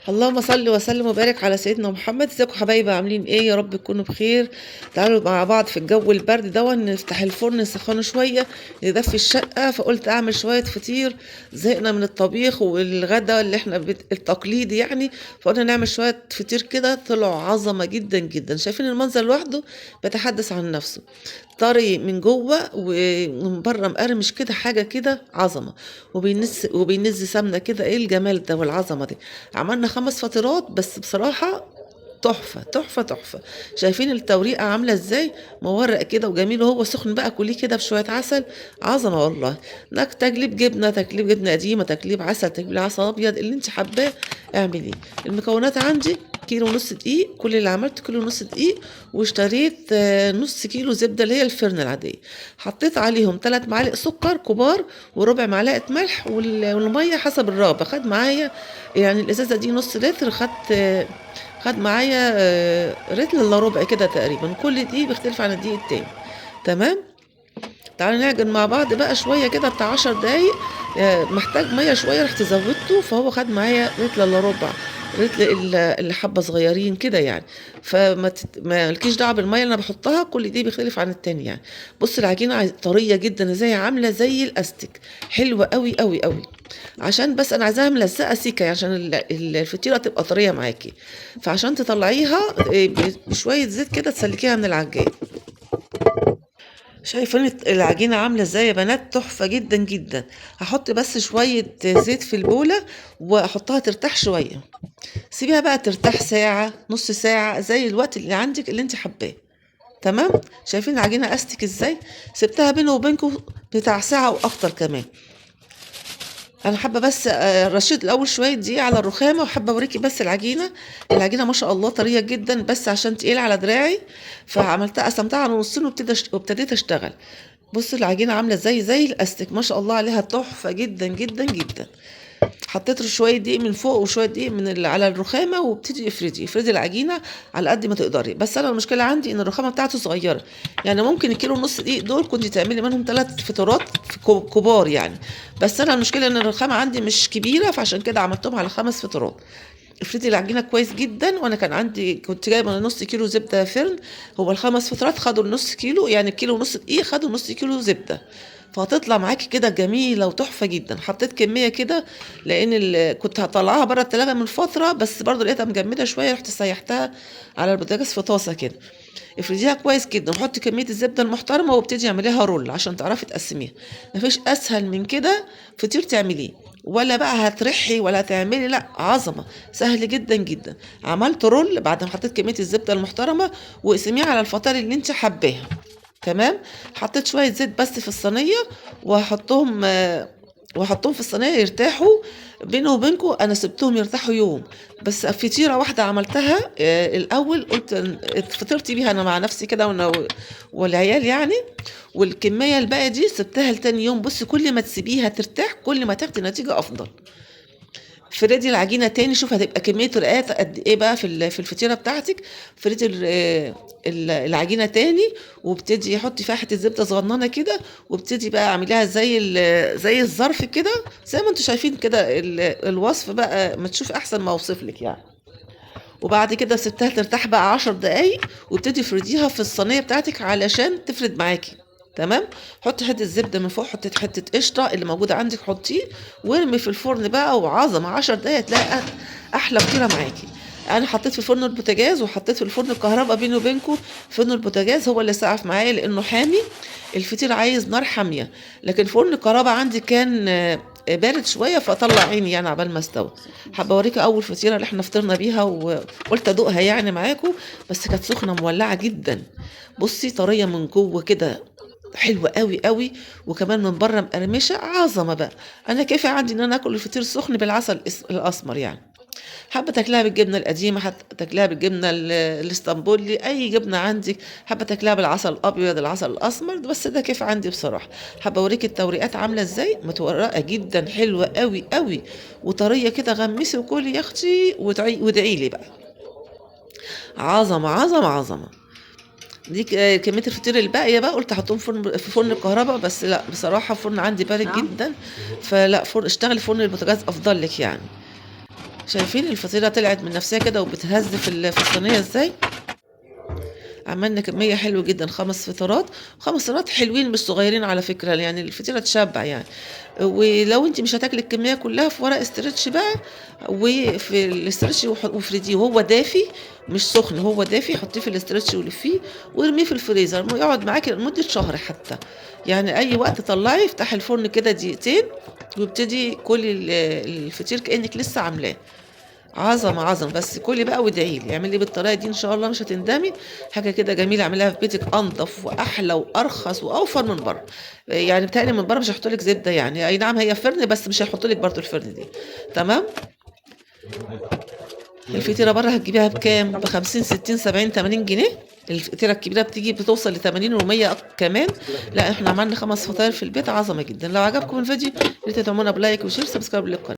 اللهم صل وسلم وبارك على سيدنا محمد. ازيكم حبايبي، عاملين ايه؟ يا رب تكونوا بخير. تعالوا مع بعض في الجو البرد ده نفتح الفرن نسخنه شويه يدفي الشقه. فقلت اعمل شويه فطير، زهقنا من الطبيخ والغدا اللي احنا التقليدي يعني. فقلنا نعمل شويه فطير كده، طلعوا عظمه جدا جدا. شايفين المنظر لوحده بيتحدث عن نفسه. طري من جوه ومن بره مقرمش كده، حاجه كده عظمه. وبينز سمنه كده. ايه الجمال ده والعظمه دي! عملنا 5 فطيرات بس بصراحة تحفة تحفة تحفة. شايفين التوريقة عاملة ازاي؟ مورق كده وجميل، وهو سخن بقى كليه كده بشوية عسل. عظمة والله. تجليب جبنة، تجليب جبنة قديمة، تجليب عسل، تجليب عسل أبيض، اللي انت حباه اعمليه. المكونات عندي: كيلو ونص دقيق. كل اللي عملته كيلو ونص دقيق. واشتريت نص كيلو زبدة اللي هي الفرن العادية. حطيت عليهم 3 معالق سكر كبار، وربع معلقة ملح، والمية حسب الرغبة. خد معايا يعني الازازه دي نص لتر، خد معايا لتر الا ربع كده تقريبا. كل دقيق بيختلف عن الدقيق التاني. تمام. تعالوا نعجن مع بعض بقى شويه كده بتاع 10 دقايق. محتاج ميه شويه، رحت زودته فهو خد معايا لتر الا ربع. لتر اللي حبه صغيرين كده يعني. مالكيش دعوه بالميه اللي انا بحطها، كل دي بيختلف عن التاني يعني. بص العجينه طريه جدا، زي عامله زي الاستيك. حلوه قوي قوي قوي. عشان بس انا عايزاها ملزقه سيكه عشان الفطيره تبقى طريه معاكي. فعشان تطلعيها بشويه زيت كده تسلكيها من العجان. شايفين العجينة عاملة ازاي يا بنات؟ تحفة جدا جدا. هحط بس شوية زيت في البولة واحطها ترتاح شوية. سيبيها بقى ترتاح ساعة، نص ساعة، زي الوقت اللي عندك اللي انت حباه. تمام. شايفين العجينة استك ازاي؟ سبتها بينه وبينكم بتاع ساعة واكتر كمان. انا حابه بس رشيت الاول شويه دقيق على الرخامه، وحابه اوريكي بس العجينه ما شاء الله طريه جدا، بس عشان تقيله على دراعي فعملتها، قسمتها على نصين وابتديت اشتغل. بص العجينه عامله زي الاستك، ما شاء الله عليها، تحفه جدا جدا جدا. حطيت شويه دقيق من فوق وشويه دقيق من اللي على الرخامه، وابتدي افردي العجينه على قد ما تقدري. بس انا المشكله عندي ان الرخامه بتاعته صغيره. يعني ممكن الكيلو ونص دقيق دول كنت تعملي منهم 3 فطيرات كبار يعني. بس انا المشكله ان الرخامه عندي مش كبيره، فعشان كده عملتهم على 5 فطيرات. افردي العجينه كويس جدا. وانا كنت جايبه نص كيلو زبده فرن. هو ال5 فطيرات خدوا النص كيلو، يعني الكيلو ونص دقيق خدوا نص كيلو زبده. فهتطلع معاكي كده جميله وتحفه جدا. حطيت كميه كده لان كنت هطلعها بره التلاجة من فتره، بس برضو لقيتها مجمده شويه، رحت سيحتها على البوتاجاز في طاسه كده. افرديها كويس جدا وحطي كميه الزبده المحترمه، وابتدي اعمليها رول عشان تعرفي تقسميها. مفيش اسهل من كده فطير تعمليه. ولا بقى هترحي ولا هتعملي، لا عظمه. سهل جدا جدا. عملت رول بعد ما حطيت كميه الزبده المحترمه، واقسميها على الفطار اللي انت حباها. تمام. حطيت شويه زيت بس في الصينيه، وهحطهم في الصينيه يرتاحوا. بيني وبينكم انا سبتهم يرتاحوا يوم. بس فطيره واحده عملتها الاول، قلت فطرت بيها انا مع نفسي كده وانا والعيال يعني. والكميه الباقيه دي سبتها لتاني يوم. بص كل ما تسيبيها ترتاح كل ما تاخدي نتيجه افضل. فردي العجينه تاني، شوف هتبقى كميه رقات قد ايه بقى في الفطيره بتاعتك. فردي العجينه تاني، وابتدي حطي فيها حته زبده صغننه كده. وابتدي بقى اعمليها زي الظرف كده، زي ما انتم شايفين كده. الوصف بقى ما تشوف احسن ما اوصف لك يعني. وبعد كده سبتها ترتاح بقى 10 دقايق، وابتدي افرديها في الصينيه بتاعتك علشان تفرد معاكي. تمام. حطي حته زبده من فوق، حطي حته قشطه اللي موجوده عندك حطيه. وارمي في الفرن بقى، وعظمه 10 دقايق تلاقي احلى فطيره معاكي. انا حطيت في فرن البوتاجاز وحطيت في الفرن الكهرباء. بيني وبينكم فرن البوتاجاز هو اللي سقف معايا لانه حامي. الفطير عايز نار حاميه. لكن فرن الكهرباء عندي كان بارد شويه، فطلع عيني يعني عبال ما استوى. حابه اوريكي اول فطيره اللي احنا فطرنا بيها، وقلت ادوقها يعني معاكم. بس كانت سخنه مولعه جدا. بصي طريه من جوه كده، حلوه قوي قوي. وكمان من بره مقرمشه، عظمه بقى. انا كيفي عندي ان انا اكل الفطير سخن بالعسل الاسمر يعني. حابه تاكلها بالجبنه القديمه، حابه تاكلها بالجبنه الاسطنبولي، اي جبنه عندك. حابه تاكلها بالعسل الابيض، العسل الاسمر، بس ده كيف عندي بصراحه. حابه اوريك التوريقات عامله ازاي، متورقه جدا، حلوه قوي قوي. وطريه كده، غمسي وكلي يا اختي وادعي لي بقى. عظمه عظمه عظمه. دي كميه الفطير الباقيه بقى قلت احطهم في فرن الكهرباء، بس لا بصراحه الفرن عندي بارد نعم. جدا. فلا اشتغلي في فرن البوتاجاز افضل لك يعني. شايفين الفطيرة طلعت من نفسها كده وبتهز في الصينية ازاي؟ عملنا كمية حلوة جدًا 5 فطارات، 5 فطارات حلوين مش صغيرين على فكرة، يعني الفطيرة تشبّع يعني. ولو أنتِ مش هتاكلي الكمية كلّها في ورق استرتش بقى، وفي الاسترتش وافرديه وهو دافي مش سخن، هو دافي حطيه في الاسترتش ولفّيه وارميه في الفريزر، يقعد معاكِ لمدة شهر حتى. يعني أي وقت طلّعي افتحي الفرن كده دقيقتين وابتدي كُلي الفطير كإنِّك لسه عاملاه. عظمة، عظمة، بس كُلي بقى وادعي لي، اعملي بالطريقة دي إن شاء الله مش هتندمي، حاجة كده جميلة اعمليها في بيتِك أنضف وأحلى وأرخص وأوفر من برّه. يعني بيتهيأ لي من برّه مش هيحطّوا لِك زبدة يعني، أي نعم هي فرن بس مش هيحطّوا لِك برضه الفرن دي، تمام؟ الفطيرة برّه هتجيبيها بكام؟ ب50، 60، 70، 80 جنيه. الفطيرة الكبيرة بتوصل ل80 و100 كمان. لأ إحنا عملنا 5 فطاير في البيت عظمة جدًا. لو عجبكم الفيديو يا ريت تدعمونا بلايك وشير، سبسكرايب للقناة.